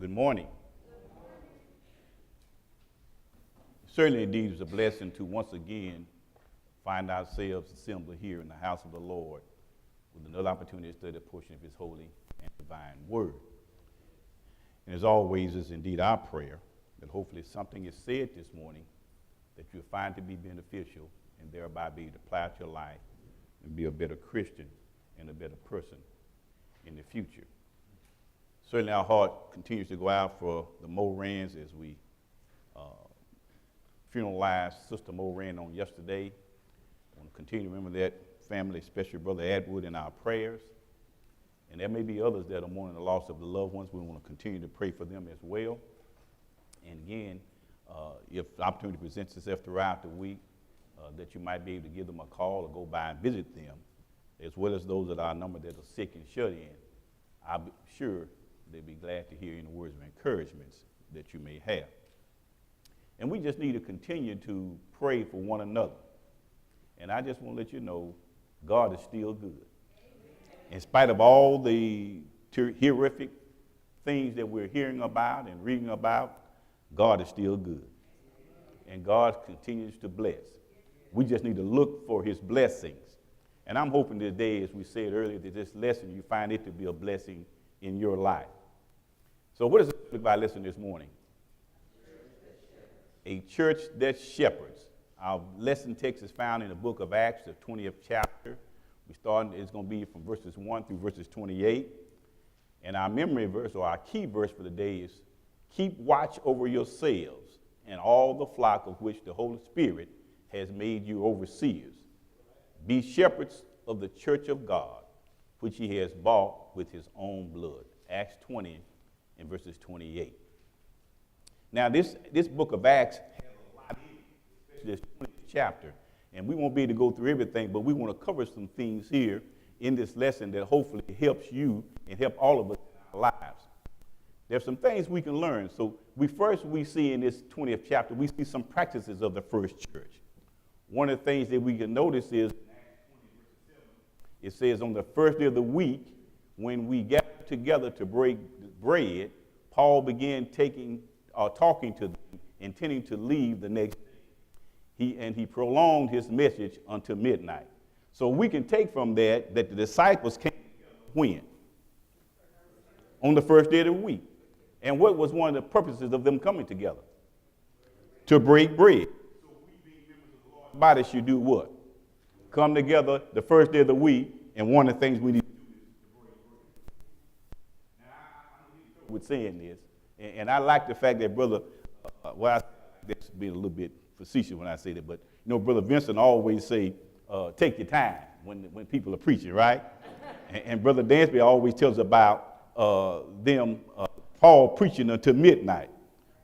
Good morning. Certainly, indeed, it's a blessing to once again find ourselves assembled here in the house of the Lord with another opportunity to study a portion of His holy and divine word. And as always, it's indeed our prayer that hopefully something is said this morning that you'll find to be beneficial and thereby be able to apply it to your life and be a better Christian and a better person in the future. Certainly our heart continues to go out for the Morans as we funeralized Sister Moran on yesterday. I want to continue to remember that family, especially Brother Atwood, in our prayers. And there may be others that are mourning the loss of the loved ones. We want to continue to pray for them as well. And again, if the opportunity presents itself throughout the week, that you might be able to give them a call or go by and visit them, as well as those that are numbered that are sick and shut in. I'm sure they'd be glad to hear any words of encouragement that you may have. And we just need to continue to pray for one another. And I just want to let you know, God is still good. In spite of all the horrific things that we're hearing about and reading about, God is still good. And God continues to bless. We just need to look for His blessings. And I'm hoping today, as we said earlier, that this lesson, you find it to be a blessing in your life. So what does it look like lesson this morning? A church that shepherds. Our lesson text is found in the book of Acts, the 20th chapter. It's going to be from verses 1 through verses 28. And our memory verse, or our key verse for the day is, keep watch over yourselves and all the flock of which the Holy Spirit has made you overseers. Be shepherds of the church of God, which He has bought with His own blood. Acts 20 and verses 28. Now, this book of Acts has a lot in it, especially this 20th chapter. And we won't be able to go through everything, but we want to cover some things here in this lesson that hopefully helps you and help all of us in our lives. There's some things we can learn. So we see in this 20th chapter, we see some practices of the first church. One of the things that we can notice is, it says on the first day of the week, when we gathered together to break bread, Paul began talking to them, intending to leave the next day. He prolonged his message until midnight. So we can take from that the disciples came together when? On the first day of the week. And what was one of the purposes of them coming together? To break bread. So we being members of the Lord's body should do what? Come together the first day of the week, and one of the things we need to do is to break bread. Now, I need to with saying this, and I like the fact that Brother, this being a little bit facetious when I say that, but you know, Brother Vincent always say, take your time when people are preaching, right? and Brother Dansby always tells about Paul preaching until midnight.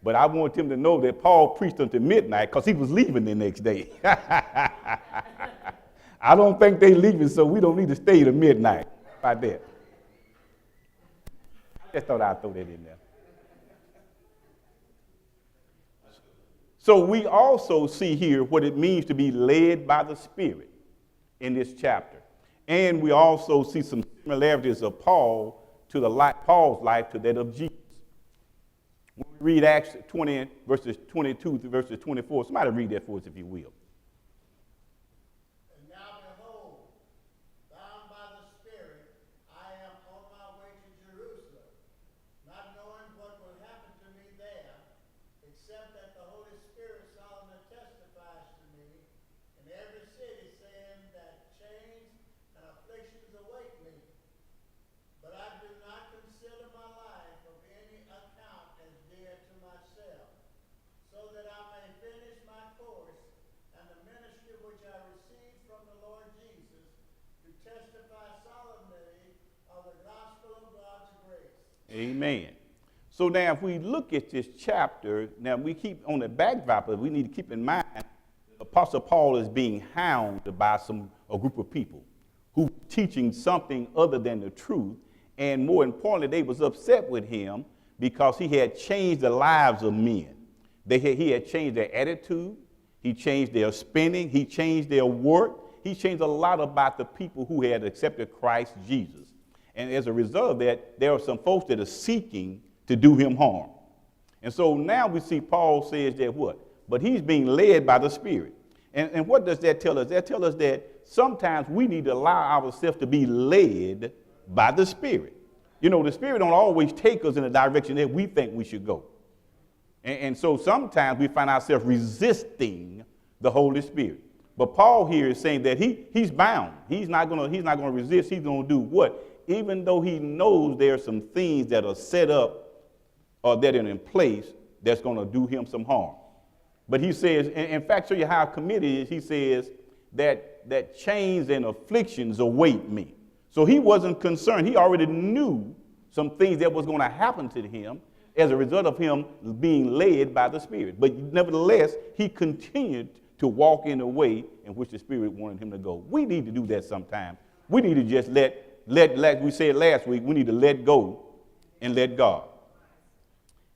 But I want him to know that Paul preached until midnight because he was leaving the next day. I don't think they're leaving, so we don't need to stay till midnight. How about that? I just thought I'd throw that in there. So we also see here what it means to be led by the Spirit in this chapter. And we also see some similarities of Paul's life to that of Jesus. When we read Acts 20, verses 22 through verses 24, somebody read that for us if you will. And now behold, bound by the Spirit, I am on my way to Jerusalem, not knowing what will happen to me there, except that the Holy Spirit solemnly testifies to me in every city, saying that chains and afflictions await me. But I do not consider my life of any account as dear to myself, so that I may finish my course and the ministry which I received from the Lord Jesus, to testify solemnly of the gospel of God's grace. Amen. So now if we look at this chapter, now we keep on the backdrop of it, we need to keep in mind Apostle Paul is being hounded by a group of people who were teaching something other than the truth. And more importantly, they was upset with him because he had changed the lives of men. He had changed their attitude. He changed their spending. He changed their work. He changed a lot about the people who had accepted Christ Jesus. And as a result of that, there are some folks that are seeking to do him harm. And so now we see Paul says that what? But he's being led by the Spirit. And what does that tell us? That tells us that sometimes we need to allow ourselves to be led by the Spirit. You know, the Spirit don't always take us in the direction that we think we should go. And so sometimes we find ourselves resisting the Holy Spirit. But Paul here is saying that he's bound. He's not gonna resist. He's gonna do what? Even though he knows there are some things that are set up or that are in place that's gonna do him some harm. But he says, in fact, show you how committed he is, he says that chains and afflictions await me. So he wasn't concerned. He already knew some things that was going to happen to him as a result of him being led by the Spirit. But nevertheless, he continued to walk in the way in which the Spirit wanted him to go. We need to do that sometime. We need to just like we said last week, we need to let go and let God.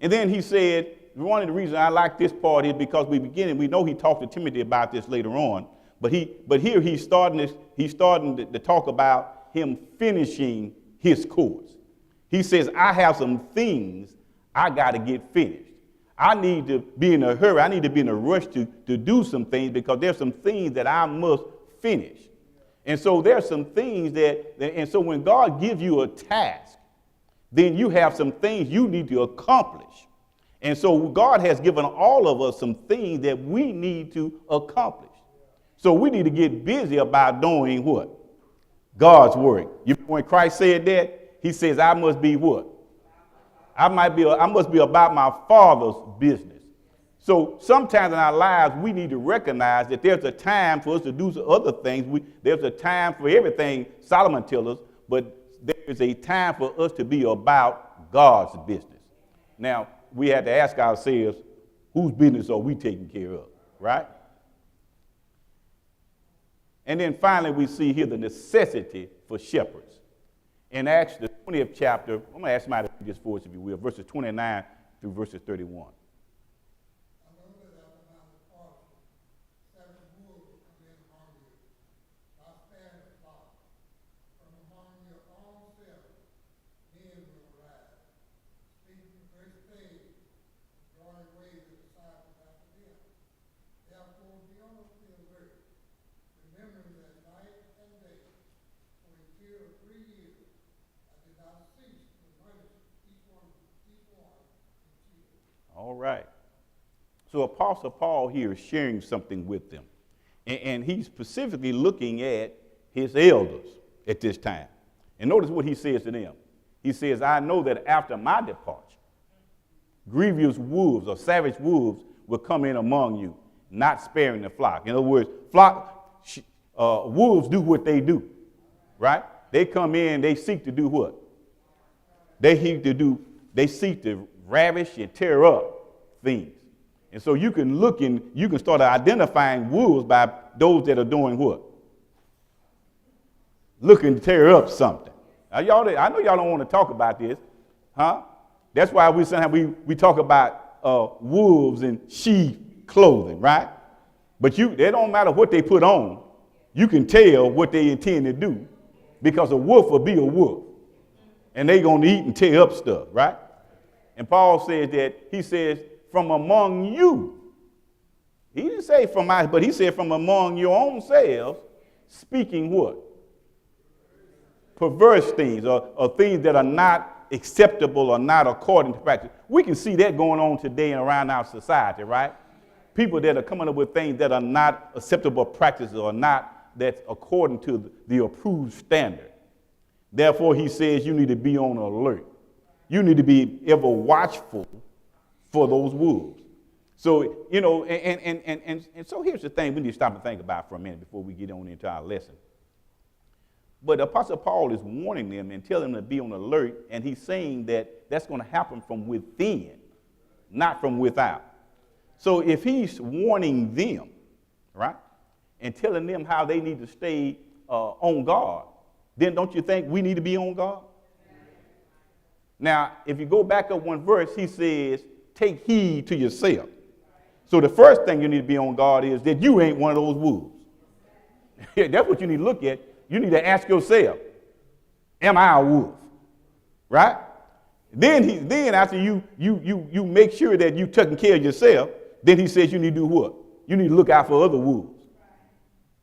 And then he said, one of the reasons I like this part is because we know he talked to Timothy about this later on, but here he's starting to talk about him finishing his course. He says, I have some things I got to get finished. I need to be in a hurry. I need to be in a rush to do some things because there's some things that I must finish. And so there's some things and so when God gives you a task, then you have some things you need to accomplish. And so God has given all of us some things that we need to accomplish. So we need to get busy about doing what? God's work. When Christ said that, he says, I must be what? I must be about my Father's business. So sometimes in our lives, we need to recognize that there's a time for us to do other things. There's a time for everything, Solomon tells us, but there is a time for us to be about God's business. Now, we have to ask ourselves, whose business are we taking care of, right? And then finally, we see here the necessity for shepherds. In Acts, the 20th chapter, I'm going to ask somebody to read this for us, if you will, verses 29 through verses 31. All right. So Apostle Paul here is sharing something with them. And he's specifically looking at his elders at this time. And notice what he says to them. He says, I know that after my departure, grievous wolves or savage wolves will come in among you, not sparing the flock. In other words, wolves do what they do, right? They come in, they seek to do what? They seek to ravish and tear up things. And so you can look and you can start identifying wolves by those that are doing what? Looking to tear up something. Now, I know y'all don't want to talk about this, huh? That's why we talk about wolves in sheep clothing, right? But they don't matter what they put on. You can tell what they intend to do because a wolf will be a wolf. And they're going to eat and tear up stuff, right? And Paul says that, he says, from among you. He didn't say from but he said from among your own selves, speaking what? Perverse things or things that are not acceptable or not according to practice. We can see that going on today and around our society, right? People that are coming up with things that are not acceptable practices or not that's according to the approved standard. Therefore, he says you need to be on alert. You need to be ever watchful for those wolves. So, you know, and so here's the thing we need to stop and think about for a minute before we get on into our lesson. But Apostle Paul is warning them and telling them to be on alert, and he's saying that that's going to happen from within, not from without. So if he's warning them, right, and telling them how they need to stay on guard, then don't you think we need to be on guard? Now, if you go back up one verse, he says, take heed to yourself. So the first thing you need to be on guard is that you ain't one of those wolves. That's what you need to look at. You need to ask yourself, am I a wolf? Right? Then after you make sure that you taking care of yourself, then he says you need to do what? You need to look out for other wolves.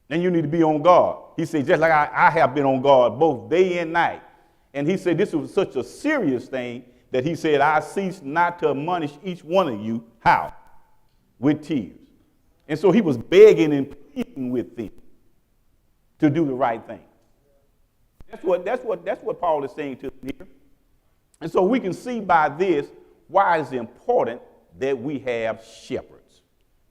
And you need to be on guard. He said, just like I have been on guard both day and night. And he said this was such a serious thing that he said, I cease not to admonish each one of you. How? With tears. And so he was begging and pleading with them to do the right thing. That's what Paul is saying to them here. And so we can see by this why it's important that we have shepherds.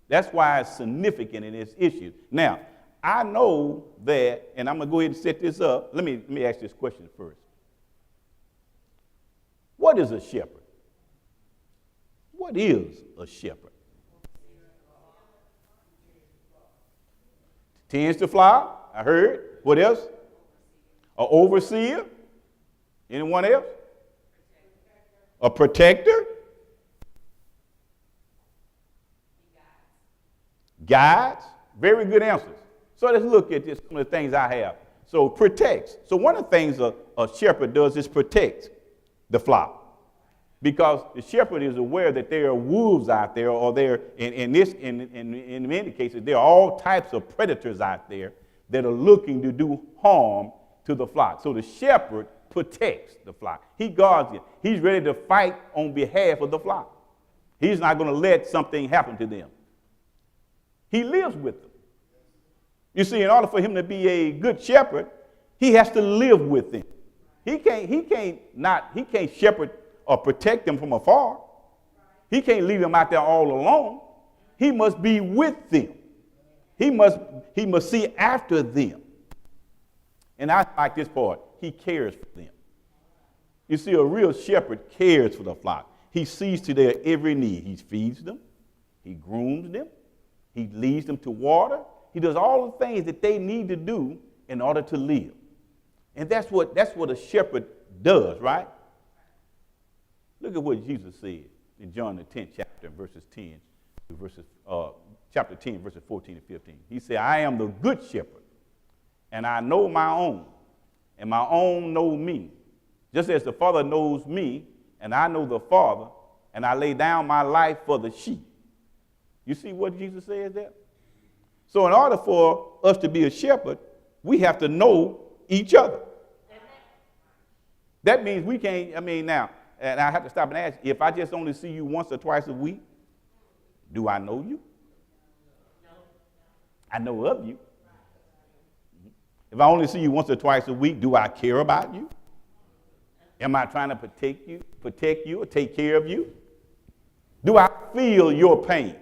That's why it's significant in this issue. Now, I know that, and I'm going to go ahead and set this up. Let me ask this question first. What is a shepherd? What is a shepherd? Tends to fly, I heard. What else? An overseer. Anyone else? A protector. Guides. Very good answers. So let's look at some of the things I have. So protects. So one of the things a shepherd does is protect the flock. Because the shepherd is aware that there are wolves out there, or there in many cases there are all types of predators out there that are looking to do harm to the flock. So the shepherd protects the flock. He guards it. He's ready to fight on behalf of the flock. He's not going to let something happen to them. He lives with them. You see, in order for him to be a good shepherd, he has to live with them. He can't shepherd or protect them from afar. He can't leave them out there all alone. He must be with them. He must see after them. And I like this part. He cares for them. You see, a real shepherd cares for the flock. He sees to their every need. He feeds them. He grooms them. He leads them to water. He does all the things that they need to do in order to live. And that's what a shepherd does, right? Look at what Jesus said in John the 10th chapter, chapter 10, verses 14 and 15. He said, I am the good shepherd, and I know my own, and my own know me. Just as the Father knows me, and I know the Father, and I lay down my life for the sheep. You see what Jesus says there? So in order for us to be a shepherd, we have to know each other. That means we can't, now, and I have to stop and ask, if I just only see you once or twice a week, do I know you? No. I know of you. If I only see you once or twice a week, do I care about you? Am I trying to protect you or take care of you? Do I feel your pain?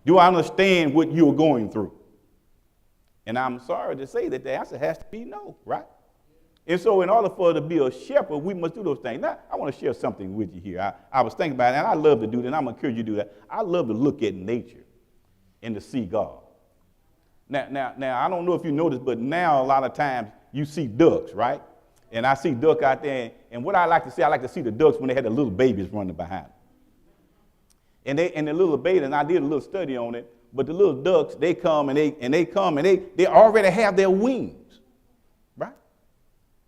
Do I understand what you're going through? And I'm sorry to say that the answer has to be no, right? And so in order for us to be a shepherd, we must do those things. Now, I want to share something with you here. I was thinking about it, and I love to do that, and I'm going to encourage you to do that. I love to look at nature and to see God. Now, I don't know if you noticed, but now a lot of times you see ducks, right? And I see duck out there, and what I like to see the ducks when they had the little babies running behind them. And the little baby, and I did a little study on it, but the little ducks, they come and they already have their wings, right?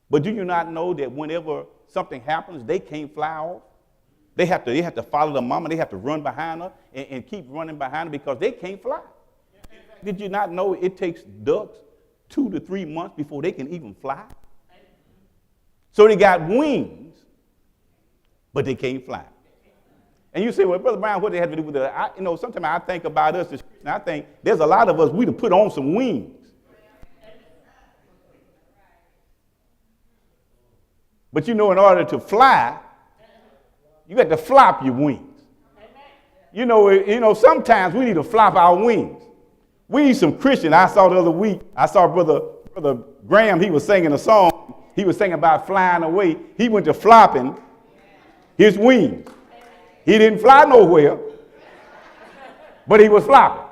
But do you not know that whenever something happens, they can't fly off? They have to follow the mama. They have to run behind her and keep running behind her because they can't fly. Did you not know it takes ducks 2 to 3 months before they can even fly? So they got wings, but they can't fly. And you say, well, Brother Brown, what do they have to do with that? Sometimes I think about us, and I think there's a lot of us, we to put on some wings. But in order to fly, you got to flop your wings. Sometimes we need to flop our wings. We need some Christian. I saw the other week, Brother Graham, he was singing a song. He was singing about flying away. He went to flopping his wings. He didn't fly nowhere, but he was flopping.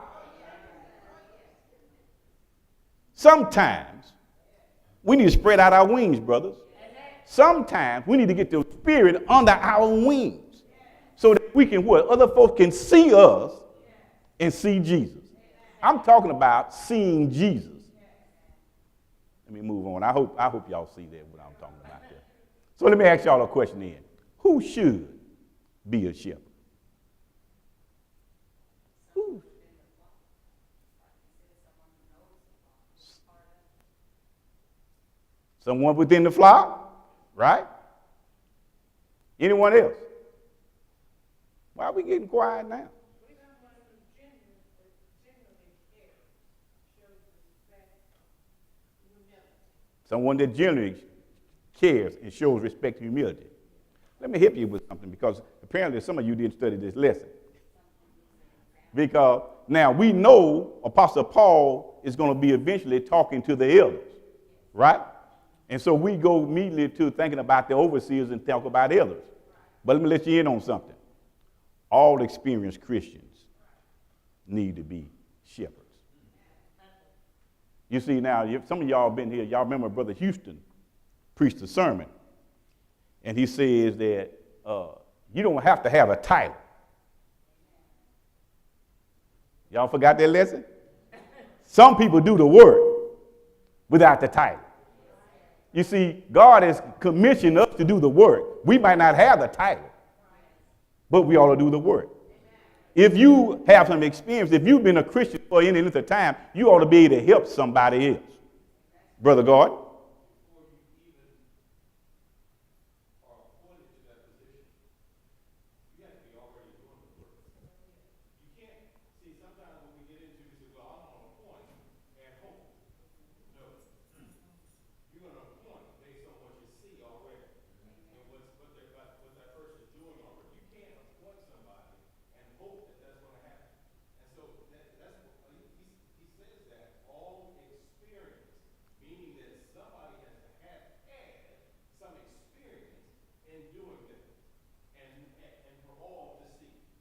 Sometimes we need to spread out our wings, brothers. Sometimes we need to get the Spirit under our wings so that we can, other folks can see us and see Jesus. I'm talking about seeing Jesus. Let me move on. I hope y'all see that, what I'm talking about there. So let me ask y'all a question then. Who should be a shepherd? Who? Someone within the flock, right? Anyone else? Why are we getting quiet now? Someone that generally cares and shows respect and humility. Let me help you with something, because apparently some of you didn't study this lesson. Because now we know Apostle Paul is going to be eventually talking to the elders, right? And so we go immediately to thinking about the overseers and talk about elders. But let me let you in on something. All experienced Christians need to be shepherds. You see, now, some of y'all been here. Y'all remember Brother Houston preached a sermon. And he says that you don't have to have a title. Y'all forgot that lesson? Some people do the work without the title. You see, God has commissioned us to do the work. We might not have the title, but we ought to do the work. If you have some experience, if you've been a Christian for any length of time, you ought to be able to help somebody else. Brother God?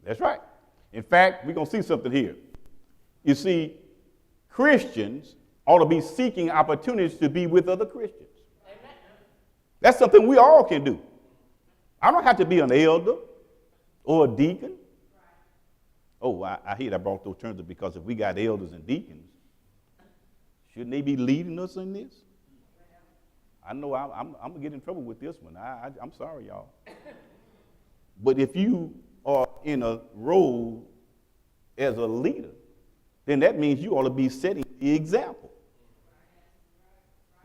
That's right. In fact, we're going to see something here. You see, Christians ought to be seeking opportunities to be with other Christians. Amen. That's something we all can do. I don't have to be an elder or a deacon. Oh, I hate I brought those terms up, because if we got elders and deacons, shouldn't they be leading us in this? I know I'm going to get in trouble with this one. I'm sorry, y'all. But if you are in a role as a leader, then that means you ought to be setting the example.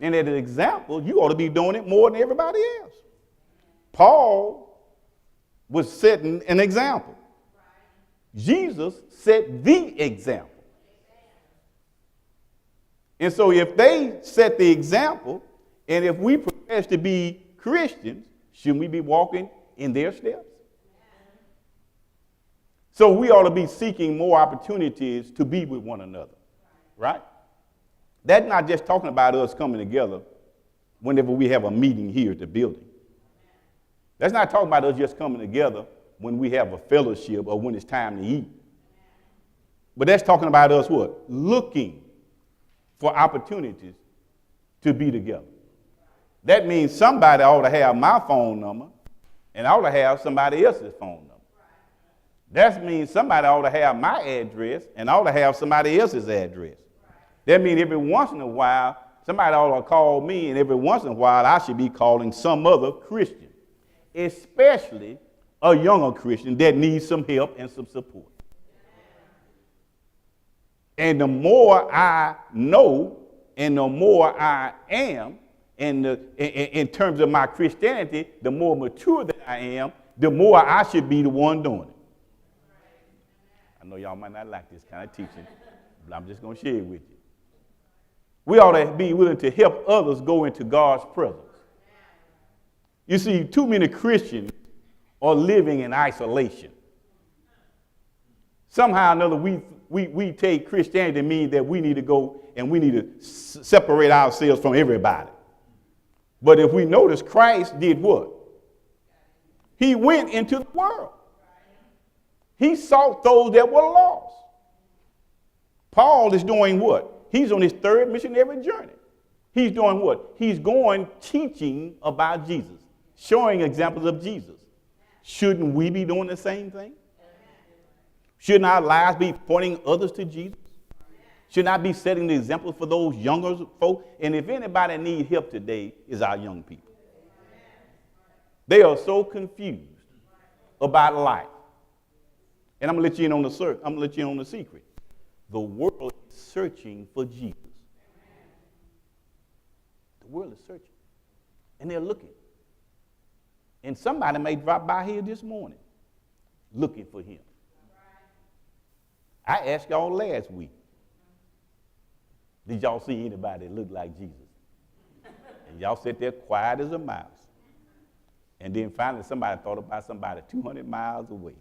And as an example, you ought to be doing it more than everybody else. Paul was setting an example. Jesus set the example. And so if they set the example, and if we profess to be Christians, shouldn't we be walking in their steps? So we ought to be seeking more opportunities to be with one another, right? That's not just talking about us coming together whenever we have a meeting here at the building. That's not talking about us just coming together when we have a fellowship or when it's time to eat. But that's talking about us what? Looking for opportunities to be together. That means somebody ought to have my phone number, and I ought to have somebody else's phone number. That means somebody ought to have my address, and I ought to have somebody else's address. That means every once in a while, somebody ought to call me, and every once in a while, I should be calling some other Christian, especially a younger Christian that needs some help and some support. And the more I know, and the more I am, and in terms of my Christianity, the more mature that I am, the more I should be the one doing it. I know y'all might not like this kind of teaching, but I'm just going to share it with you. We ought to be willing to help others go into God's presence. You see, too many Christians are living in isolation. Somehow or another, we take Christianity to mean that we need to go and we need to separate ourselves from everybody. But if we notice, Christ did what? He went into the world. He sought those that were lost. Paul is doing what? He's on his third missionary journey. He's doing what? He's going teaching about Jesus, showing examples of Jesus. Shouldn't we be doing the same thing? Shouldn't our lives be pointing others to Jesus? Shouldn't I be setting the example for those younger folk? And if anybody needs help today, is our young people. They are so confused about life. And I'm gonna let you in on the secret. The world is searching for Jesus. The world is searching. And they're looking. And somebody may drop by here this morning looking for him. I asked y'all last week, did y'all see anybody that looked like Jesus? And y'all sat there quiet as a mouse. And then finally somebody thought about somebody 200 miles away.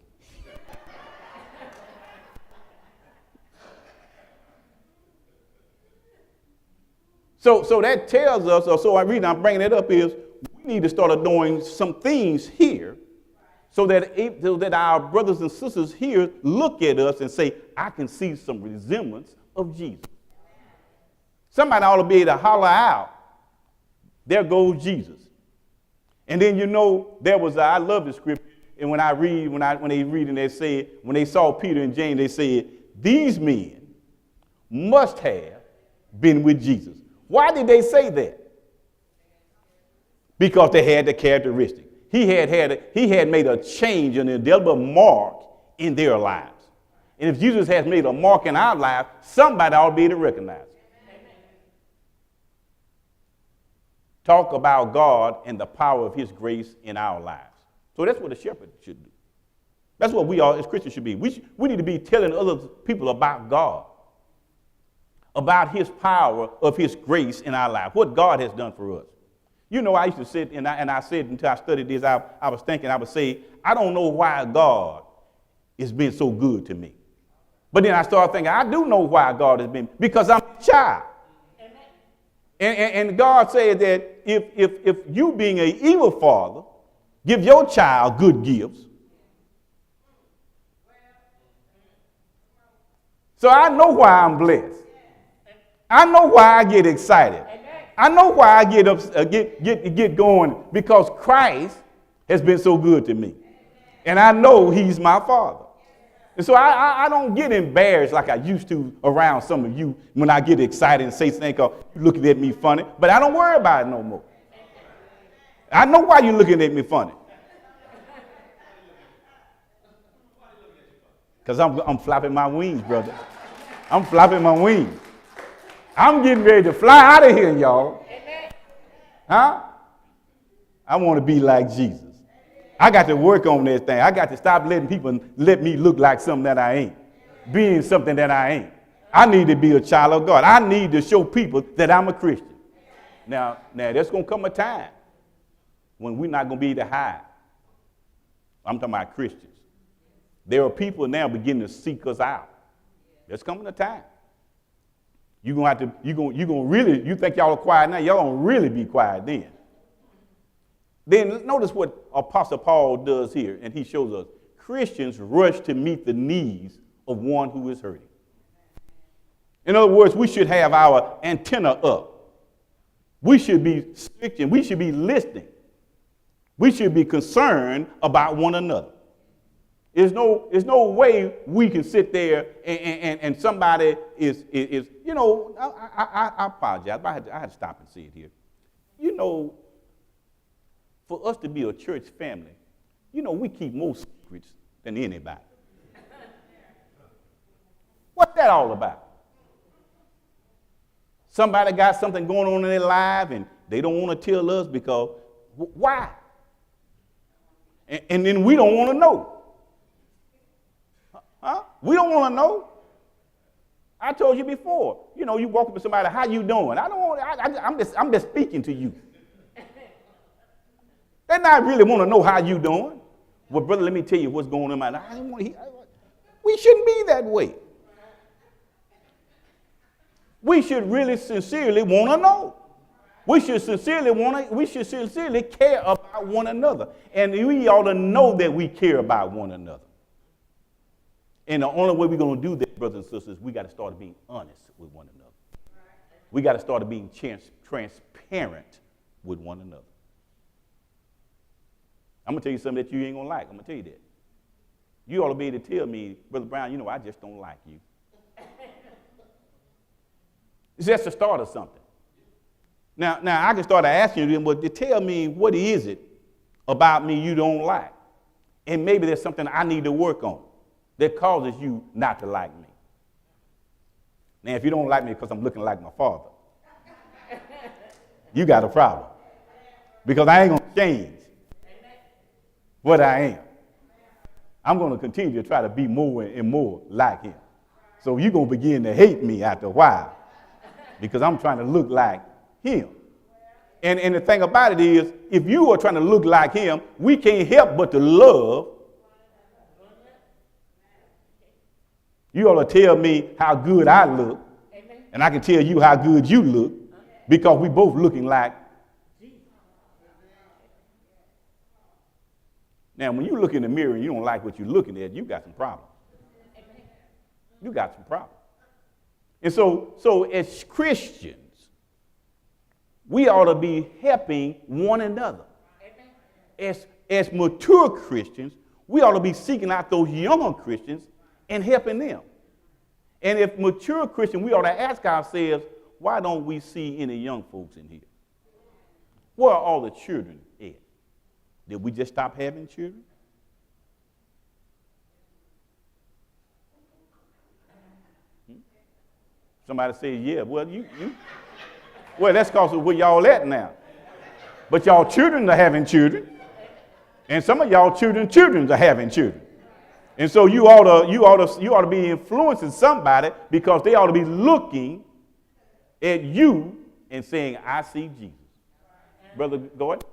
So that tells us, or so the reason I'm bringing it up is, we need to start doing some things here so that our brothers and sisters here look at us and say, I can see some resemblance of Jesus. Somebody ought to be able to holler out, there goes Jesus. And then I love the scripture, and when they read and they said, when they saw Peter and James, they said, these men must have been with Jesus. Why did they say that? Because they had the characteristic. He had made a change, an indelible mark in their lives. And if Jesus has made a mark in our lives, somebody ought to be able to recognize it. Talk about God and the power of his grace in our lives. So that's what a shepherd should do. That's what we all as Christians should be. We need to be telling other people about God, about his power of his grace in our life, what God has done for us. I used to sit and I said until I studied this, I was thinking, I would say, I don't know why God has been so good to me. But then I started thinking, I do know why God has been, because I'm a child. And God said that if you being an evil father, give your child good gifts. So I know why I'm blessed. I know why I get excited. I know why I get going, because Christ has been so good to me. And I know he's my father. And so I don't get embarrassed like I used to around some of you when I get excited and say things, you're looking at me funny. But I don't worry about it no more. I know why you're looking at me funny. Because I'm flapping my wings, brother. I'm flapping my wings. I'm getting ready to fly out of here, y'all. Huh? I want to be like Jesus. I got to work on this thing. I got to stop letting people let me look like something that I ain't, being something that I ain't. I need to be a child of God. I need to show people that I'm a Christian. Now there's going to come a time when we're not going to be able to hide. I'm talking about Christians. There are people now beginning to seek us out. There's coming a time. You think y'all are quiet now, y'all gonna really be quiet then. Then notice what Apostle Paul does here, and he shows us Christians rush to meet the needs of one who is hurting. In other words, we should have our antenna up. We should be speaking, we should be listening. We should be concerned about one another. There's no way we can sit there and somebody is I apologize, but I had to stop and see it here. For us to be a church family, we keep more secrets than anybody. What's that all about? Somebody got something going on in their life and they don't want to tell us because why? And then we don't want to know. Huh? We don't want to know. I told you before. You walk up to somebody, how you doing? I'm just speaking to you. They not really want to know how you doing. Well, brother, let me tell you what's going on in my life. We shouldn't be that way. We should really sincerely want to know. We should sincerely care about one another. And we ought to know that we care about one another. And the only way we're going to do that, brothers and sisters, we got to start being honest with one another. We got to start being transparent with one another. I'm going to tell you something that you ain't going to like. I'm going to tell you that. You ought to be able to tell me, Brother Brown, I just don't like you. It's just the start of something. Now I can start asking you, well, tell me, what is it about me you don't like. And maybe there's something I need to work on that causes you not to like me. Now, if you don't like me because I'm looking like my father, you got a problem. Because I ain't going to change what I am. I'm going to continue to try to be more and more like him. So you're going to begin to hate me after a while because I'm trying to look like him. And the thing about it is, if you are trying to look like him, we can't help but to love. You ought to tell me how good I look, and I can tell you how good you look, because we both looking like Jesus. Now, when you look in the mirror and you don't like what you're looking at, you got some problems. You got some problems. And so as Christians, we ought to be helping one another. As mature Christians, we ought to be seeking out those younger Christians and helping them. And if mature Christians, we ought to ask ourselves, why don't we see any young folks in here? Where are all the children at? Did we just stop having children? Somebody says, yeah, well, well, that's because of where y'all at now. But y'all children are having children. And some of y'all children are having children. And so you ought to be influencing somebody, because they ought to be looking at you and saying, I see Jesus. Brother Gordon?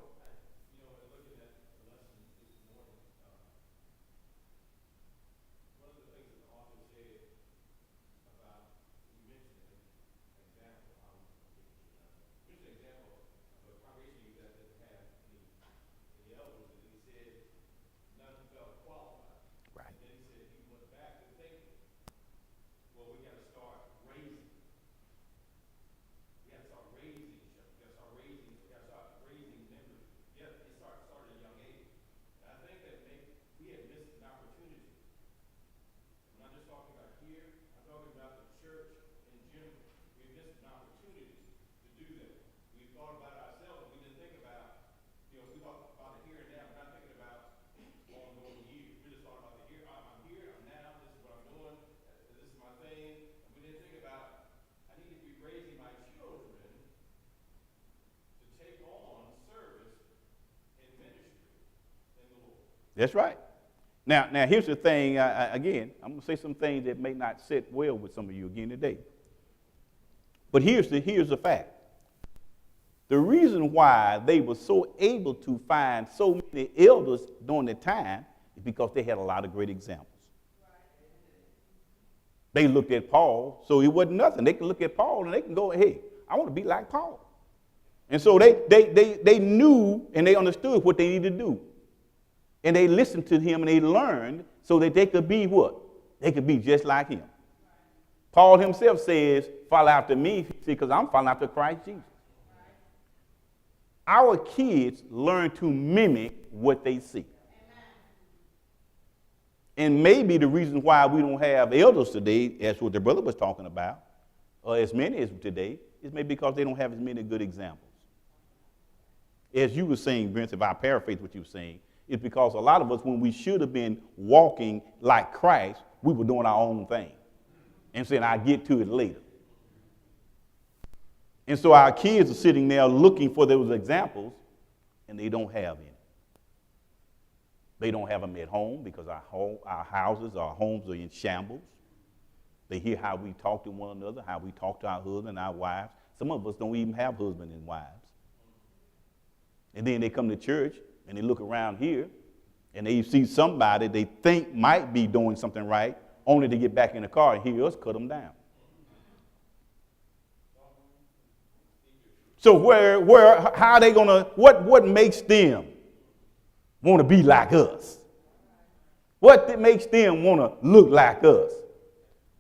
That's right. Now here's the thing. Again, I'm going to say some things that may not sit well with some of you again today. But here's the fact. The reason why they were so able to find so many elders during the time is because they had a lot of great examples. They looked at Paul, so it wasn't nothing. They can look at Paul and they can go, hey, I want to be like Paul. And so they knew and they understood what they needed to do. And they listened to him and they learned so that they could be what? They could be just like him. Paul himself says, follow after me, because I'm following after Christ Jesus. Our kids learn to mimic what they see. And maybe the reason why we don't have elders today, as what the brother was talking about, or as many as today, is maybe because they don't have as many good examples. As you were saying, Vince, if I paraphrase what you were saying, it's because a lot of us, when we should have been walking like Christ, we were doing our own thing and saying, I'll get to it later. And so our kids are sitting there looking for those examples, and they don't have any. They don't have them at home because our houses, our homes are in shambles. They hear how we talk to one another, how we talk to our husband and our wives. Some of us don't even have husbands and wives. And then they come to church, and they look around here, and they see somebody they think might be doing something right, only to get back in the car and hear us cut them down. So how are they gonna? What makes them want to be like us? What makes them want to look like us?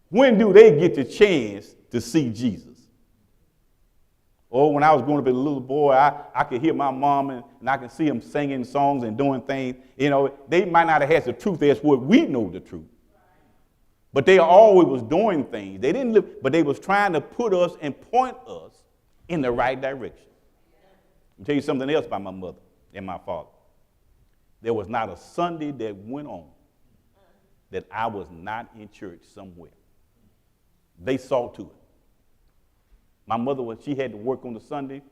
When do they get the chance to see Jesus? Oh, when I was growing up as a little boy, I could hear my mom and I can see them singing songs and doing things. You know, they might not have had the truth as what we know the truth. But they always was doing things. They didn't live, but they was trying to put us and point us in the right direction. I'll tell you something else about my mother and my father. There was not a Sunday that went on that I was not in church somewhere. They saw to it. My mother, she had to work on the Sunday,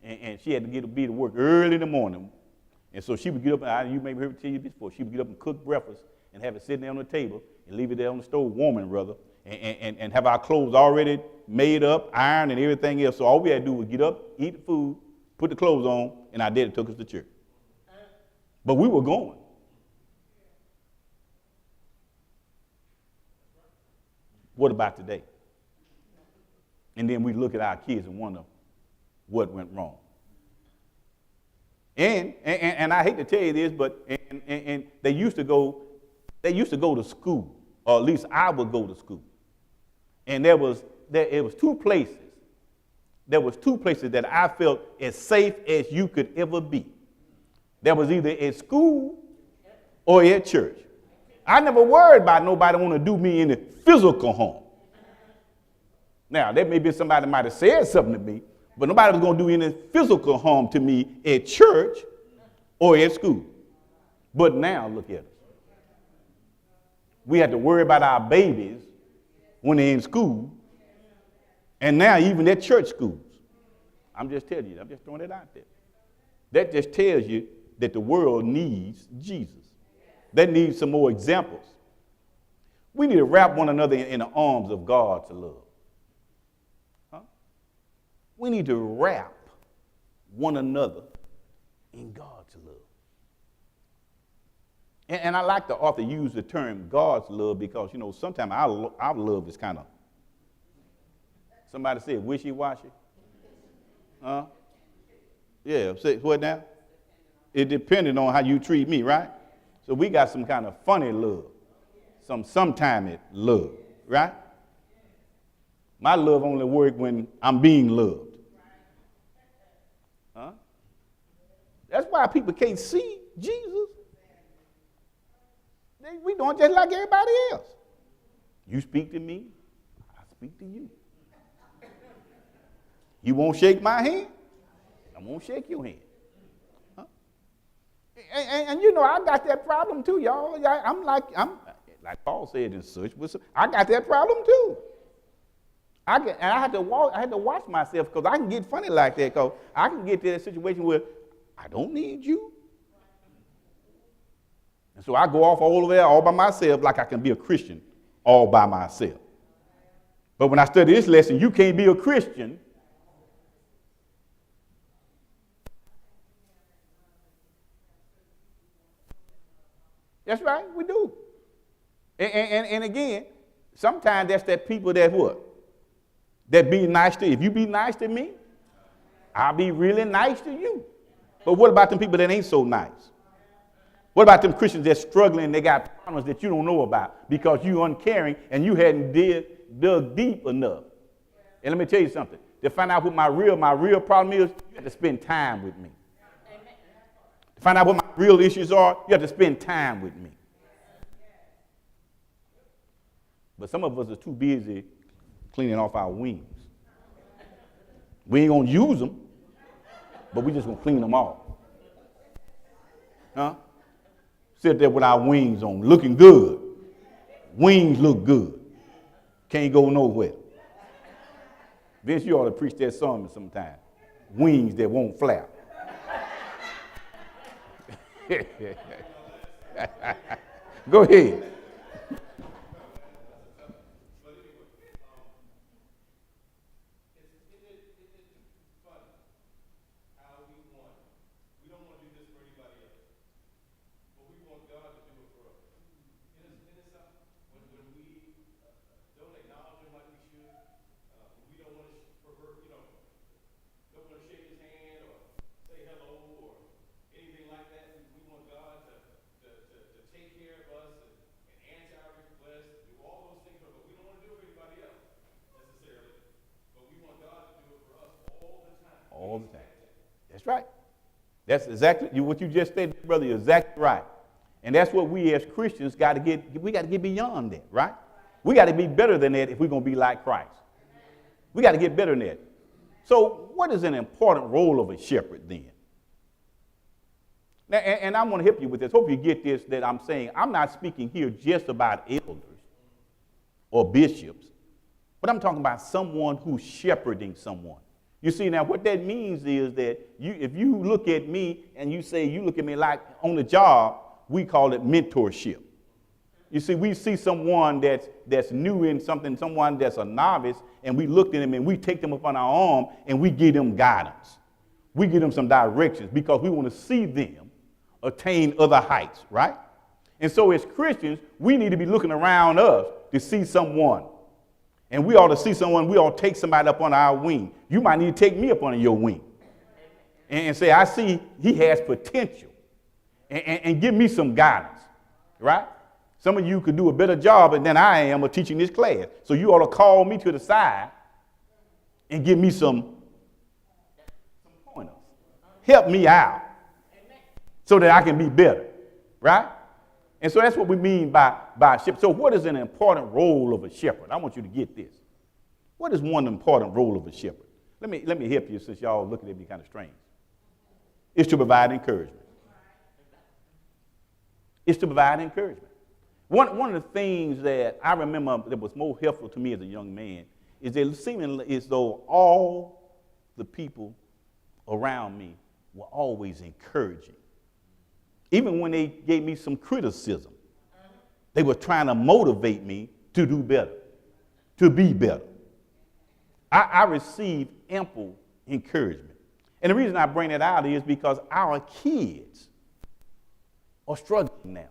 and she had to be to work early in the morning. And so she would get up, and you may have heard me tell you before, she would get up and cook breakfast and have it sitting there on the table and leave it there on the stove warming, brother, and have our clothes already made up, ironed, and everything else. So all we had to do was get up, eat the food, put the clothes on, and our daddy took us to church. But we were going. What about today? And then we look at our kids and wonder what went wrong. And I hate to tell you this, but and they used to go to school, or at least I would go to school. And it was two places. There was two places that I felt as safe as you could ever be. That was either at school or at church. I never worried about nobody want to do me any physical harm. Now, there may be somebody might have said something to me, but nobody was going to do any physical harm to me at church or at school. But now, look at us. We had to worry about our babies when they're in school, and now even at church schools. I'm just telling you, I'm just throwing it out there. That just tells you that the world needs Jesus. That needs some more examples. We need to wrap one another in the arms of God's love. We need to wrap one another in God's love. And I like the author use the term God's love because, sometimes our love is kind of, somebody said wishy-washy. Huh? Yeah, say what now? It depended on how you treat me, right? So we got some kind of funny love, sometime love, right? My love only works when I'm being loved. Huh? That's why people can't see Jesus. We doing just like everybody else. You speak to me, I speak to you. You won't shake my hand, I won't shake your hand. Huh? And I got that problem too, y'all. I'm like Paul said in such. I got that problem too. I had to watch myself because I can get funny like that because I can get to that situation where I don't need you. And so I go off all over there all by myself like I can be a Christian all by myself. But when I study this lesson, you can't be a Christian. That's right, we do. And again, sometimes that's that people that what? That be nice to you. If you be nice to me, I'll be really nice to you. But what about them people that ain't so nice? What about them Christians that's struggling and they got problems that you don't know about because you uncaring and you hadn't dug deep enough? And let me tell you something. To find out what my real problem is, you have to spend time with me. Amen. To find out what my real issues are, you have to spend time with me. But some of us are too busy cleaning off our wings. We ain't going to use them, but we just going to clean them off. Huh? Sit there with our wings on, looking good. Wings look good. Can't go nowhere. Vince, you ought to preach that sermon sometime. Wings that won't flap. Go ahead. All the time. That's right. That's exactly what you just said, brother. You're exactly right. And that's what we as Christians got to get. We got to get beyond that, right? We got to be better than that if we're going to be like Christ. We got to get better than that. So what is an important role of a shepherd then? Now, and I want to help you with this. Hope you get this, that I'm saying I'm not speaking here just about elders or bishops, but I'm talking about someone who's shepherding someone. You see, now what that means is that if you look at me and you say you look at me like on the job, we call it mentorship. You see, we see someone that's new in something, someone that's a novice, and we look at them and we take them up on our arm and we give them guidance. We give them some directions because we want to see them attain other heights, right? And so as Christians, we need to be looking around us to see someone. And we ought to see someone, we ought to take somebody up on our wing. You might need to take me up on your wing and say, I see he has potential, and give me some guidance, right? Some of you could do a better job than I am of teaching this class. So you ought to call me to the side and give me some pointers. Help me out so that I can be better, right? And so that's what we mean by a shepherd. So what is an important role of a shepherd? I want you to get this. What is one important role of a shepherd? Let me help you since y'all looking at me kind of strange. It's to provide encouragement. It's to provide encouragement. One of the things that I remember that was more helpful to me as a young man is that it seemed as though all the people around me were always encouraging. Even when they gave me some criticism, they were trying to motivate me to do better, to be better. I received ample encouragement. And the reason I bring that out is because our kids are struggling now.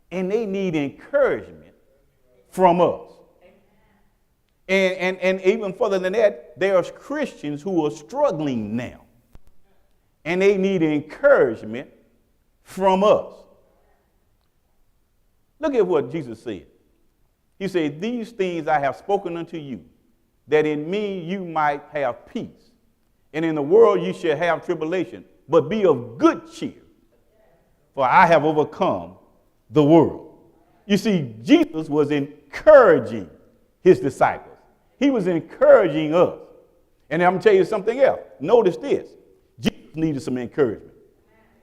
And they need encouragement from us. And even further than that, there's Christians who are struggling now. And they need encouragement from us. Look at what Jesus said. He said, these things I have spoken unto you, that in me you might have peace. And in the world you shall have tribulation, but be of good cheer, for I have overcome the world. You see, Jesus was encouraging his disciples. He was encouraging us. And I'm going to tell you something else. Notice this. Jesus needed some encouragement.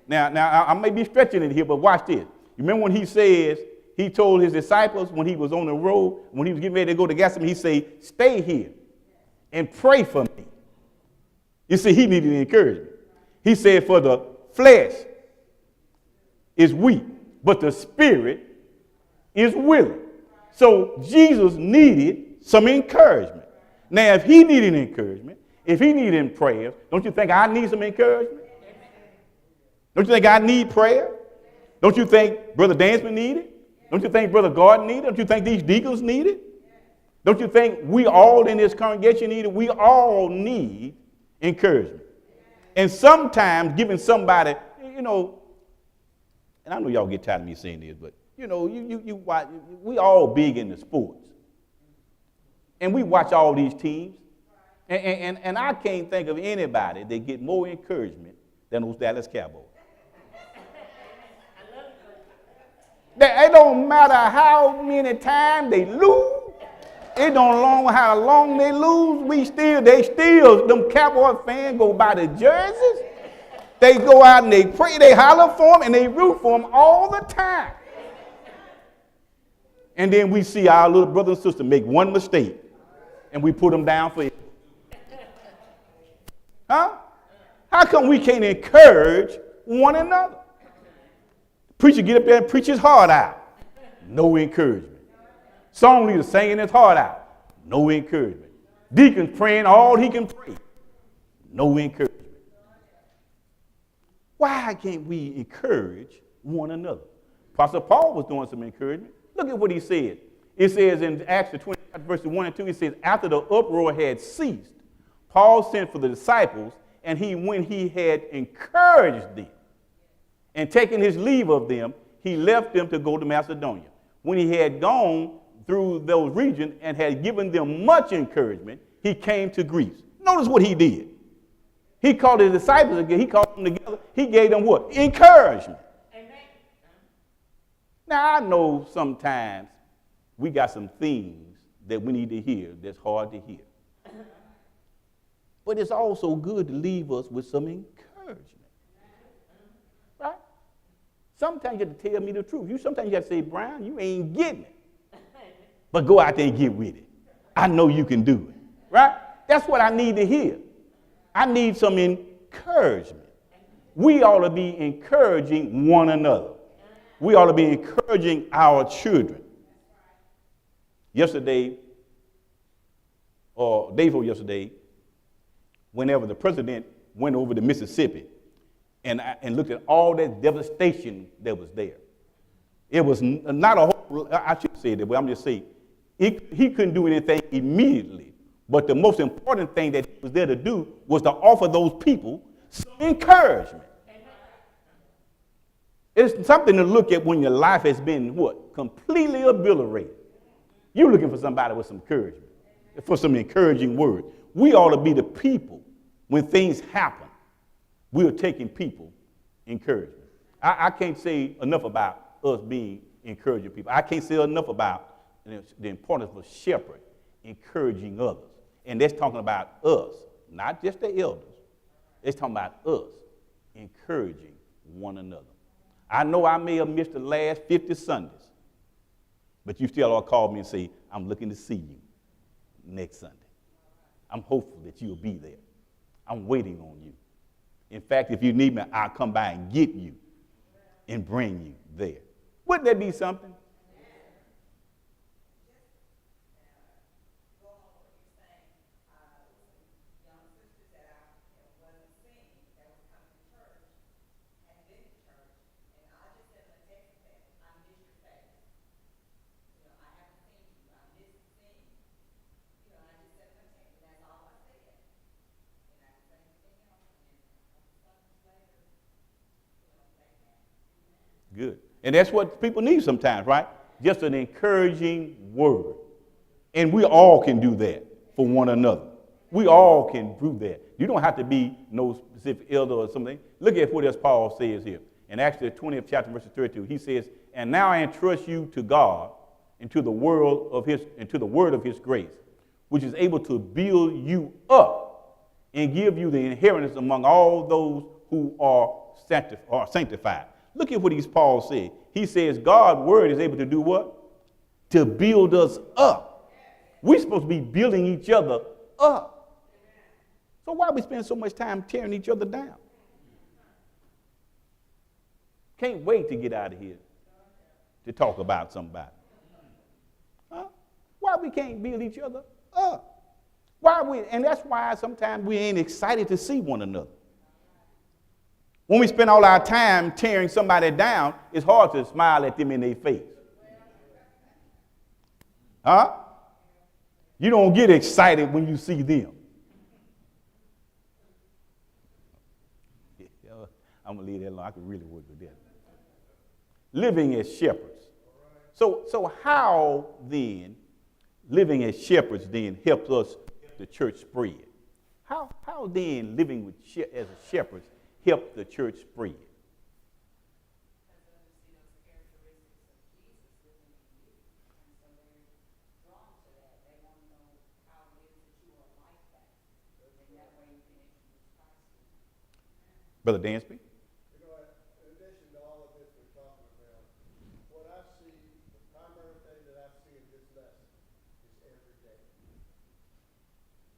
Now, I may be stretching it here, but watch this. You remember when he told his disciples when he was on the road, when he was getting ready to go to Gethsemane, he said, stay here and pray for me. You see, he needed encouragement. He said, for the flesh is weak, but the spirit is willing. So Jesus needed some encouragement. Now, if he needed encouragement, if he needed prayer, don't you think I need some encouragement? Don't you think I need prayer? Don't you think Brother Dansman need it? Don't you think Brother Gordon need it? Don't you think these deacons need it? Don't you think we all in this congregation need it? We all need encouragement. And sometimes giving somebody, and I know y'all get tired of me saying this, but we all big into sports. And we watch all these teams. And I can't think of anybody that get more encouragement than those Dallas Cowboys. It don't matter how many times they lose. It don't matter how long they lose. Them Cowboy fans go by the jerseys. They go out and they pray, they holler for them, and they root for them all the time. And then we see our little brother and sister make one mistake, and we put them down for it. Huh? How come we can't encourage one another? Preacher get up there and preach his heart out. No encouragement. Song leader singing his heart out. No encouragement. Deacon praying all he can pray. No encouragement. Why can't we encourage one another? Apostle Paul was doing some encouragement. Look at what he said. It says in Acts 20, verses 1 and 2, it says, after the uproar had ceased, Paul sent for the disciples, and when he had encouraged them and taken his leave of them, he left them to go to Macedonia. When he had gone through those regions and had given them much encouragement, he came to Greece. Notice what he did. He called his disciples again. He called them together. He gave them what? Encouragement. Amen. Now, I know sometimes we got some things that we need to hear that's hard to hear. But it's also good to leave us with some encouragement. Right? Sometimes you have to tell me the truth. Sometimes you have to say, Brian, you ain't getting it. But go out there and get with it. I know you can do it. Right? That's what I need to hear. I need some encouragement. We ought to be encouraging one another. We ought to be encouraging our children. Yesterday, or day before yesterday, whenever the president went over to Mississippi and looked at all that devastation that was there, it was not a whole, I should say that, but I'm just saying, he couldn't do anything immediately. But the most important thing that he was there to do was to offer those people some encouragement. It's something to look at when your life has been what? Completely obliterated. You're looking for somebody with some encouragement, for some encouraging words. We ought to be the people when things happen. We are taking people encouragement. I can't say enough about us being encouraging people. I can't say enough about the importance of a shepherd encouraging others. And that's talking about us, not just the elders. It's talking about us encouraging one another. I know I may have missed the last 50 Sundays, but you still ought to call me and say, I'm looking to see you next Sunday. I'm hopeful that you'll be there. I'm waiting on you. In fact, if you need me, I'll come by and get you and bring you there. Wouldn't that be something? Good. And that's what people need sometimes, right? Just an encouraging word. And we all can do that for one another. We all can do that. You don't have to be no specific elder or something. Look at what else Paul says here. In Acts the 20th chapter, verse 32, he says, and now I entrust you to God and to the word of his grace, which is able to build you up and give you the inheritance among all those who are sanctified. Look at what Paul said. He says God's word is able to do what? To build us up. We're supposed to be building each other up. So why we spend so much time tearing each other down? Can't wait to get out of here to talk about somebody. Huh? Why we can't build each other up? And that's why sometimes we ain't excited to see one another. When we spend all our time tearing somebody down, it's hard to smile at them in their face. Huh? You don't get excited when you see them. I'm going to leave that alone. I could really work with that. Living as shepherds. So how then, living as shepherds then helps us, the church spread? How then living with as a shepherds help the church spread? Brother Dansby? You know, in addition to all of this we're talking about, what I see, the primary thing that I see in this lesson is every day.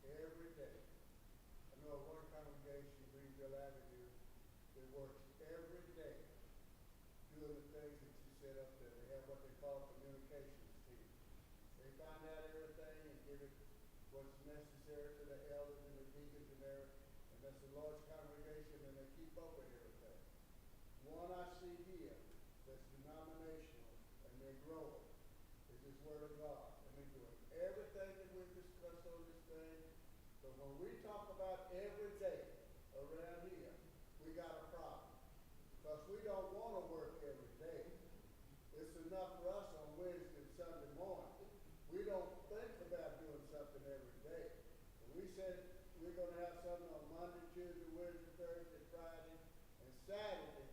Every day. I know of one congregation, Greenville Avenue, that works every day doing the things that you set up there. They have what they call a communications team. They find out everything and give it what's necessary to the elders and the deacons and everything. And that's a large congregation, and they keep up with everything. One I see here that's denominational, and they're growing, is this Word of God. And they're doing everything that we've discussed on this thing. So when we talk about every day around here, we got a problem. Because we don't want to work every day. It's enough for us on Wednesday and Sunday morning. We don't think about doing something every day. And we said we're going to have something on Monday, Tuesday, Wednesday, Thursday, Friday, and Saturday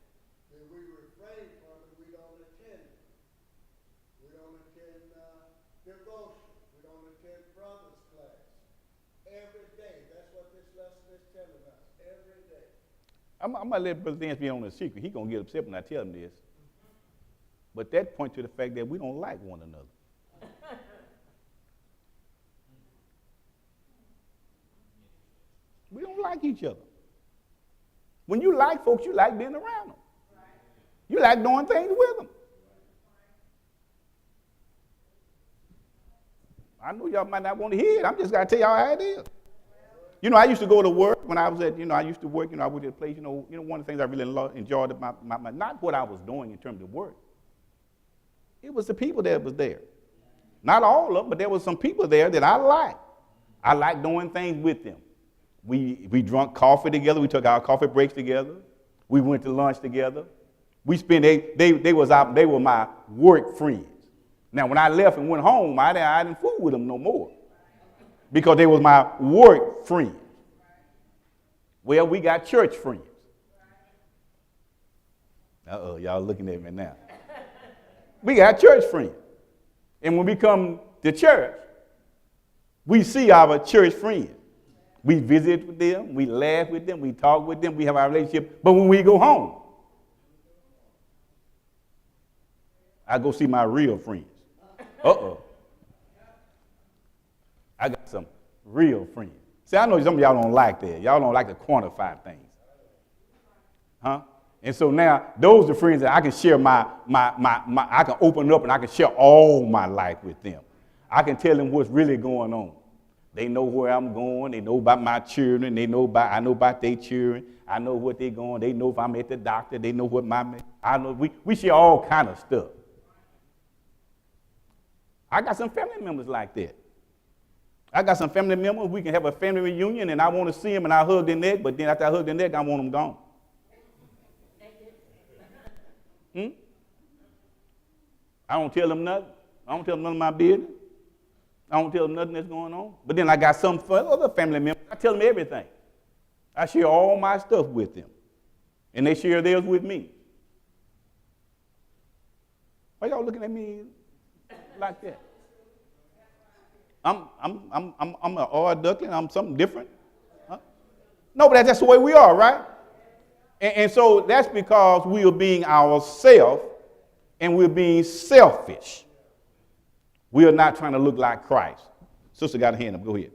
that we refrain from and we don't attend. We don't attend devotion. We don't attend brothers' class. Every day. That's what this lesson is telling us. Every day. I'm going to let Brother Dansby on a secret. He's going to get upset when I tell him this. But that points to the fact that we don't like one another. We don't like each other. When you like folks, you like being around them. You like doing things with them. I know y'all might not want to hear it. I'm just got to tell y'all how it is. You know, I used to go to work when I was at, I used to work, I went to a place, one of the things I really enjoyed about not what I was doing in terms of work. It was the people that was there. Not all of them, but there was some people there that I liked. I liked doing things with them. We drank coffee together. We took our coffee breaks together. We went to lunch together. We spent, they were my work friends. Now, when I left and went home, I didn't fool with them no more because they was my work friends. Well, we got church friends. Uh-oh, y'all looking at me now. We got church friends. And when we come to church, we see our church friends. We visit with them, we laugh with them, we talk with them, we have our relationship. But when we go home, I go see my real friends. Uh-oh. I got some real friends. See, I know some of y'all don't like that. Y'all don't like to quantify things. Huh? And so now, those are friends that I can share I can open up and I can share all my life with them. I can tell them what's really going on. They know where I'm going. They know about my children. I know about their children. I know what they're going. They know if I'm at the doctor. They know what I know. We share all kind of stuff. I got some family members like that. I got some family members. We can have a family reunion, and I want to see them, and I hug their neck. But then after I hug their neck, I want them gone. I don't tell them nothing. I don't tell them none of my business. I don't tell them nothing that's going on. But then I got some other family members. I tell them everything. I share all my stuff with them. And they share theirs with me. Why y'all looking at me like that? I'm an odd duckling. I'm something different. Huh? No, but that's just the way we are, right? And so that's because we are being ourselves and we're being selfish. We are not trying to look like Christ. Sister got a hand up. Go ahead.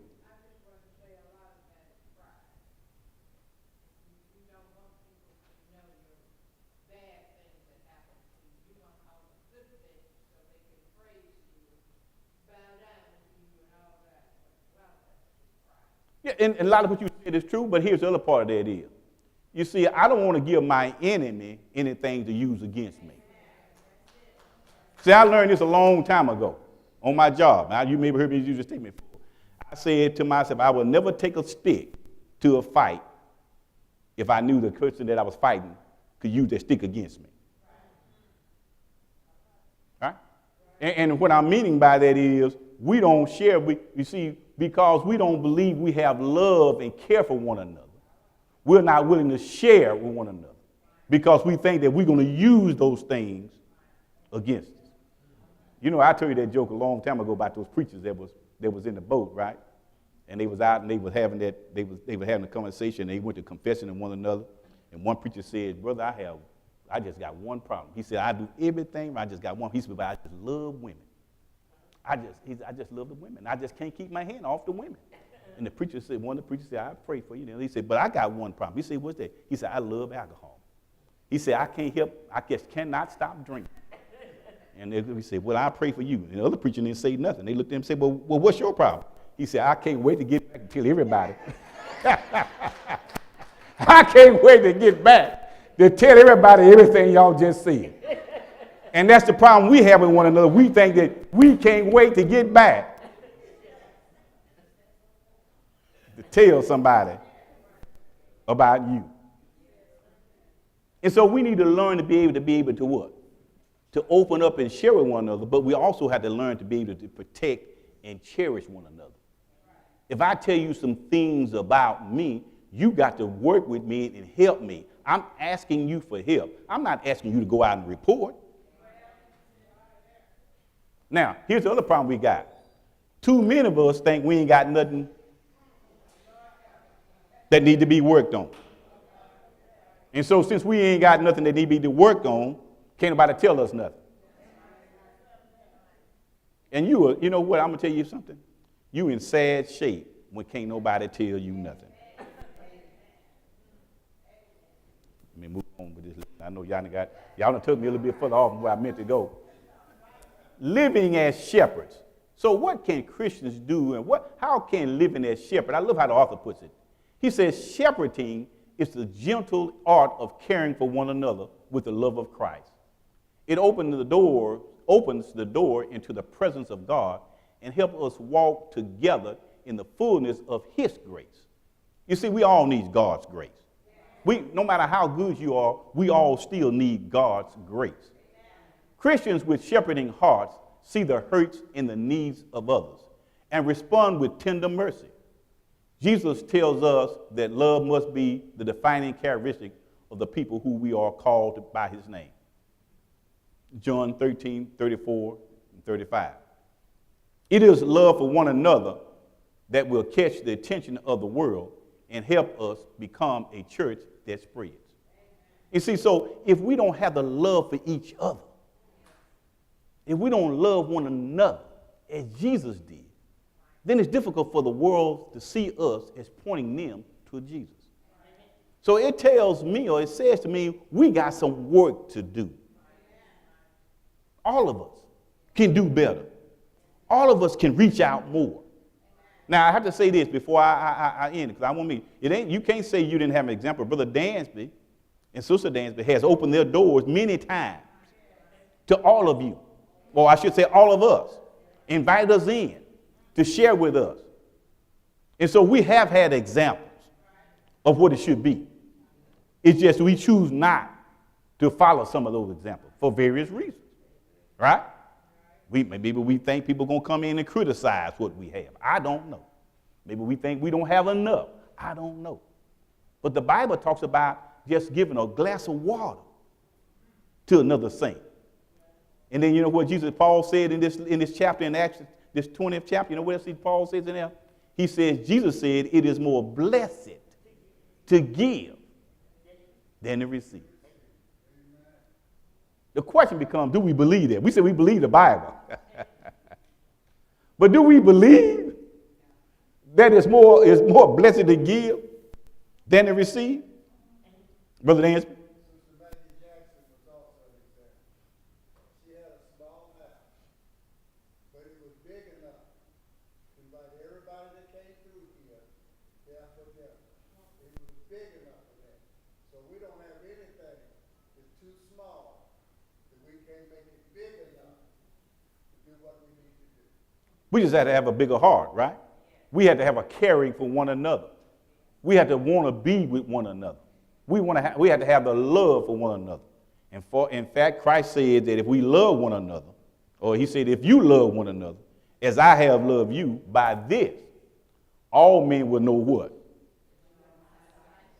Yeah, and a lot of what you said is true, but here's the other part of that is. You see, I don't want to give my enemy anything to use against me. See, I learned this a long time ago on my job. Now, you may have heard me use this statement before. I said to myself, I will never take a stick to a fight if I knew the person that I was fighting could use that stick against me. Right? And what I'm meaning by that is we don't share. You see, because we don't believe we have love and care for one another, we're not willing to share with one another because we think that we're going to use those things against us. You know, I told you that joke a long time ago about those preachers that was in the boat, right? And they was out and they was having a conversation. And they went to confessing to one another. And one preacher said, "Brother, I just got one problem." He said, "I do everything, but I just got one." He said, "But I just love women. I just love the women. I just can't keep my hand off the women." And the preacher said, one of the preachers said, "I pray for you." And he said, "But I got one problem." He said, "What's that?" He said, "I love alcohol." He said, "I just cannot stop drinking." And he said, "Well, I pray for you." And the other preacher didn't say nothing. They looked at him and said, well, what's your problem?" He said, "I can't wait to get back and tell everybody." I can't wait to get back to tell everybody everything y'all just said. And that's the problem we have with one another. We think that we can't wait to get back to tell somebody about you. And so we need to learn to be able to what? To open up and share with one another, but we also have to learn to be able to protect and cherish one another. If I tell you some things about me, you got to work with me and help me. I'm asking you for help. I'm not asking you to go out and report. Now, here's the other problem we got. Too many of us think we ain't got nothing that need to be worked on. And so since we ain't got nothing that need to be worked on, can't nobody tell us nothing. And you know what, I'm going to tell you something. You in sad shape when can't nobody tell you nothing. Let me move on with this. I know y'all done took me a little bit further off from where I meant to go. Living as shepherds. So what can Christians do, and how can living as shepherd? I love how the author puts it. He says shepherding is the gentle art of caring for one another with the love of Christ. It opens the door into the presence of God and helps us walk together in the fullness of his grace. You see, we all need God's grace. No matter how good you are, we all still need God's grace. Christians with shepherding hearts see the hurts and the needs of others and respond with tender mercy. Jesus tells us that love must be the defining characteristic of the people who we are called by his name. John 13:34 and 35. It is love for one another that will catch the attention of the world and help us become a church that spreads. You see, so if we don't have the love for each other, if we don't love one another as Jesus did, then it's difficult for the world to see us as pointing them to Jesus. So it tells me, or it says to me, we got some work to do. All of us can do better. All of us can reach out more. Now, I have to say this before I end, because I want me, you can't say you didn't have an example. Brother Dansby and Sister Dansby has opened their doors many times to all of you. Or I should say all of us. Invite us in to share with us. And so we have had examples of what it should be. It's just we choose not to follow some of those examples for various reasons. Right? Maybe we think people are going to come in and criticize what we have. I don't know. Maybe we think we don't have enough. I don't know. But the Bible talks about just giving a glass of water to another saint. And then you know what Paul said in this chapter in Acts, this 20th chapter, you know what else Paul says in there? He says, Jesus said, it is more blessed to give than to receive. The question becomes, do we believe that? We say we believe the Bible. But do we believe that it's more blessed to give than to receive? Brother Dansby? We just had to have a bigger heart, right? We had to have a caring for one another. We had to want to be with one another. We had to have the love for one another. And in fact, Christ said that if we love one another, or he said, if you love one another, as I have loved you, by this, all men will know what?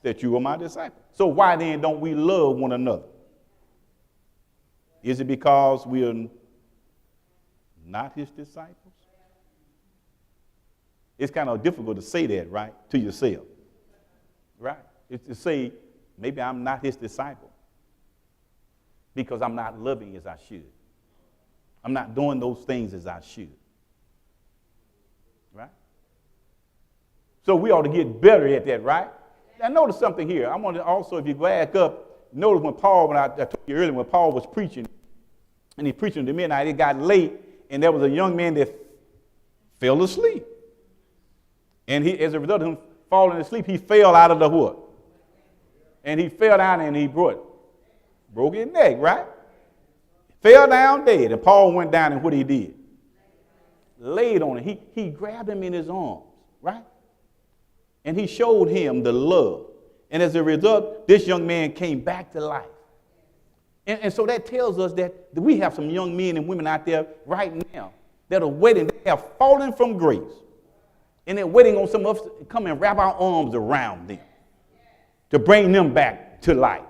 That you are my disciple. So why then don't we love one another? Is it because we are not his disciples? It's kind of difficult to say that, right, to yourself, right? It's to say, maybe I'm not his disciple because I'm not loving as I should. I'm not doing those things as I should, right? So we ought to get better at that, right? Now notice something here. I want to also, if you back up, notice when I told you earlier, when Paul was preaching, and he's preaching to midnight, it got late, and there was a young man that fell asleep. And as a result of him falling asleep, he fell out of the what? And he fell down and he broke his neck, right? Fell down dead. And Paul went down and what he did? Laid on it. He grabbed him in his arms, right? And he showed him the love. And as a result, this young man came back to life. And so that tells us that we have some young men and women out there right now that are waiting. They have fallen from grace. And they're waiting on some of us to come and wrap our arms around them to bring them back to life.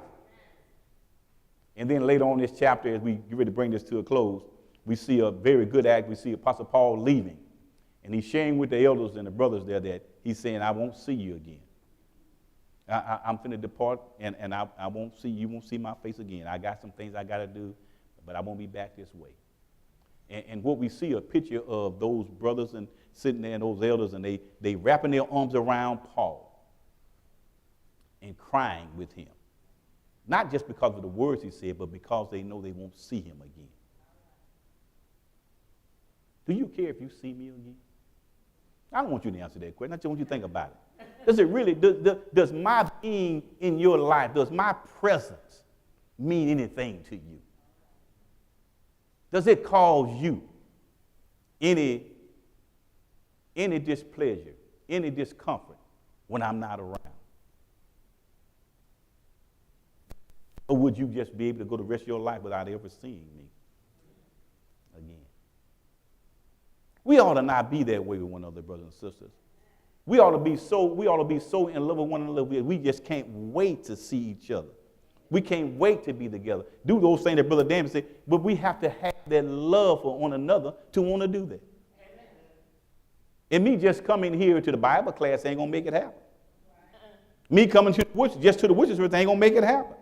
And then later on in this chapter, as we get ready to bring this to a close, we see a very good act. We see Apostle Paul leaving. And he's sharing with the elders and the brothers there that he's saying, I won't see you again. I'm finna depart, and I won't see, you won't see my face again. I got some things I got to do, but I won't be back this way. And what we see a picture of those brothers and sitting there and those elders, and they wrapping their arms around Paul and crying with him. Not just because of the words he said, but because they know they won't see him again. Do you care if you see me again? I don't want you to answer that question. I just want you to think about it. Does it really, does my being in your life, does my presence mean anything to you? Does it cause you any displeasure, any discomfort when I'm not around? Or would you just be able to go the rest of your life without ever seeing me again? We ought to not be that way with one another, brothers and sisters. We ought to be so in love with one another. We just can't wait to see each other. We can't wait to be together. Do those things that Brother Dan said, but we have to have that love for one another to want to do that. Amen. And me just coming here to the Bible class ain't gonna make it happen. Me coming to the worship service ain't gonna make it happen.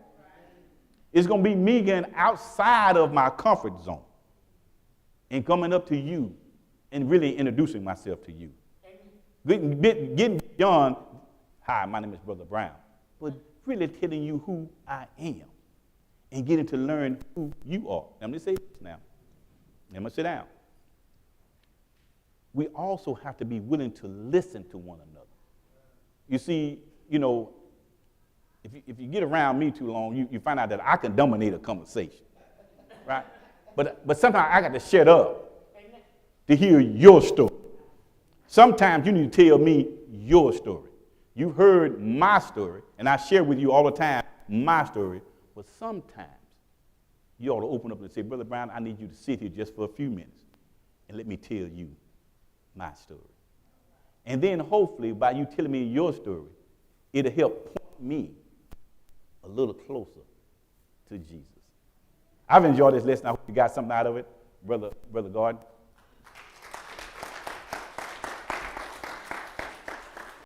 It's going to be me getting outside of my comfort zone and coming up to you and really introducing myself to you. Getting beyond, hi, my name is Brother Brown, but really telling you who I am and getting to learn who you are. Now, let me say this now. Let me sit down. We also have to be willing to listen to one another. You see, you know, if you get around me too long, you find out that I can dominate a conversation, right? But sometimes I got to shut up to hear your story. Sometimes you need to tell me your story. You've heard my story, and I share with you all the time my story, but sometimes you ought to open up and say, Brother Brown, I need you to sit here just for a few minutes and let me tell you my story. And then hopefully by you telling me your story, it'll help point me a little closer to Jesus. I've enjoyed this lesson. I hope you got something out of it, Brother Gordon.